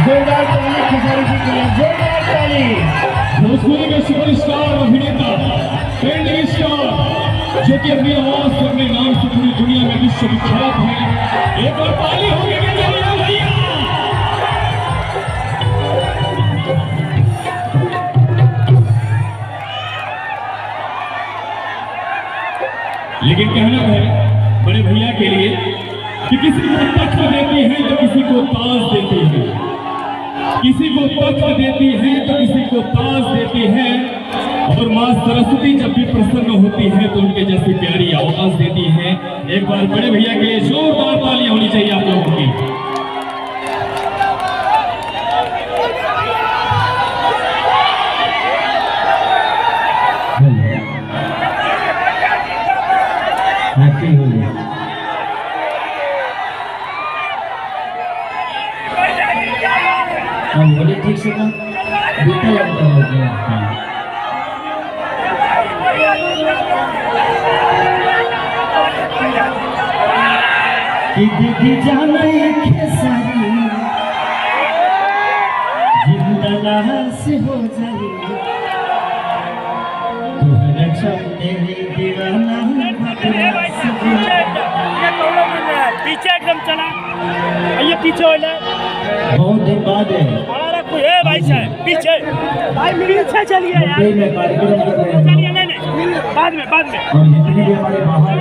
जोरदार ताली खेसारी जी के लिए, जोरदार ताली। भोजपुरी के सुपरस्टार अभिनेता ट्रेंडिंग स्टार जो कि अपनी आवाज से अपने नाम से पूरी दुनिया में विश्वविख्यात है। एक बार ताली होगी कि नहीं भैया? लेकिन कहना है बड़े भैया के लिए कि किसी को तख्त देती है तो किसी को ताज देती है, किसी को तख्त देती है तो किसी को ताज देती है। और माँ सरस्वती जब भी प्रसन्न होती है तो उनके जैसी प्यारी आवाज देती है। एक बार बड़े भैया के लिए जोरदार तालियां होनी चाहिए आप लोगों की। हम बोले ठीक से ना बेटा लगता है कि दीदी जाना खेसारी जिंदा से हो जाए तुम्हारा चलते दीवाना पीछे एकदम चला, ये पीछे हो जाए। बहुत दिन बाद है भाई साहब पीछे, भाई पीछे चलिए यार, में कार्यक्रम कर रहे हैं। चलिए नहीं बाद में और जितने भी हमारे बाहर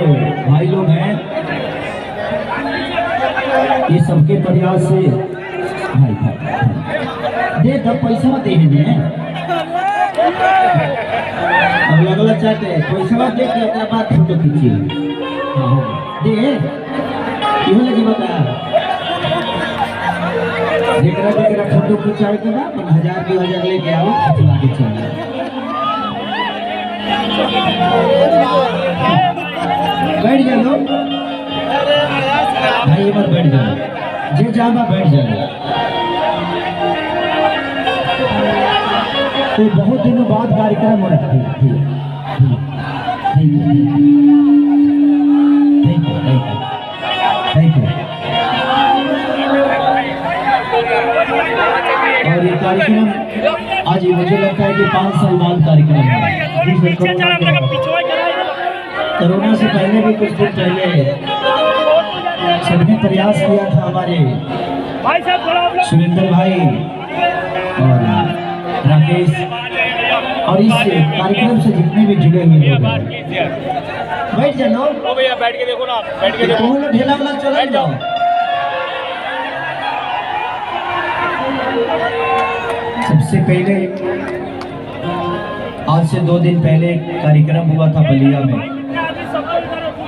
भाई लोग हैं ये सबके प्रयास से भाई दे दब पैसा दे अलग चाहते पैसा दे के बाद फोटो खींचिए दे क्यों लगी बता जेकरा फोटो खिंचाए के बाद 1000 2000 लेके आओ खिंचवा के चलिए। बैठ जा लो भाई, एक बार बैठ जाओ जे जाबा बैठ जाओ। तो बहुत दिनों बाद कार्यक्रम हो रहा है। और ये कार्यक्रम आज मुझे लगता है कि 5 साल बाद कार्यक्रम है। कोरोना से पहले भी कुछ दिन पहले सबने प्रयास किया था हमारे सुरेंद्र भाई और राकेश और इस कार्यक्रम से जितने भी जुड़े हुए लोग बैठ जाओ भैया, बैठ के देखो ना, बैठ के देखो। ढेला वाला चला जाओ। सबसे पहले आज से 2 दिन पहले कार्यक्रम हुआ था बलिया में,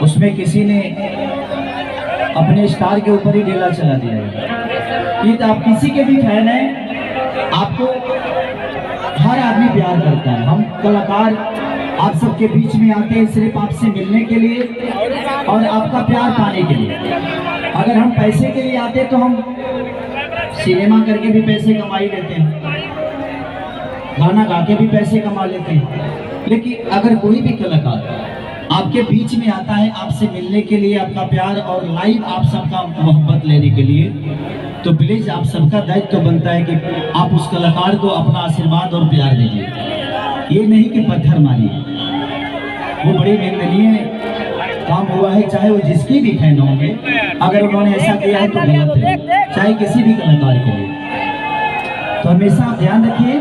उसमें किसी ने अपने स्टार के ऊपर ही ढेला चला दिया। ये तो आप किसी के भी फैन हैं, आपको हर आदमी प्यार करता है। हम कलाकार आप सबके बीच में आते हैं सिर्फ आपसे मिलने के लिए और आपका प्यार पाने के लिए। अगर हम पैसे के लिए आते तो हम सिनेमा करके भी पैसे कमा ही लेते हैं, गाना गा के भी पैसे कमा लेते हैं। लेकिन अगर कोई भी कलाकार आपके बीच में आता है आपसे मिलने के लिए, आपका प्यार और लाइव आप सबका मोहब्बत लेने के लिए, तो प्लीज आप सबका दायित्व बनता है कि आप उस कलाकार को अपना आशीर्वाद और प्यार दीजिए। ये नहीं कि पत्थर मारिए। वो बड़ी निंदनीय काम हुआ है, चाहे वो जिसकी भी फैन होंगे, अगर उन्होंने ऐसा किया है तो गलत है, चाहे किसी भी कलाकार के लिए। तो हमेशा आप ध्यान रखिए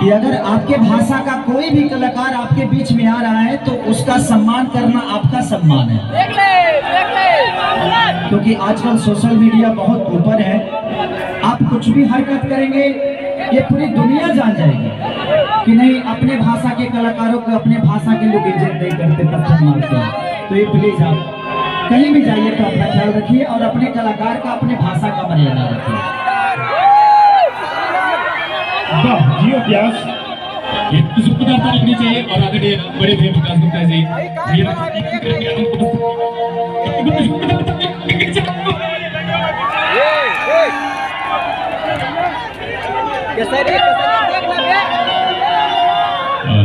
कि अगर आपके भाषा का कोई भी कलाकार आपके बीच में आ रहा है तो उसका सम्मान करना आपका सम्मान है। क्योंकि आजकल सोशल मीडिया बहुत ऊपर है, आप कुछ भी हरकत करेंगे ये पूरी दुनिया जान जाएगी कि नहीं अपने भाषा के कलाकारों को अपने भाषा के लोग इज्जत नहीं करते, पत्थर मारते हैं। तो ये प्लीज आप कहीं भी जाइए तो अपना ख्याल रखिए और अपने कलाकार का अपने भाषा का मर्यादा रखिए। जियो व्यास ये सुपरदार तारीख चाहिए और आगे बड़े भैया विकास गुप्ता जी ये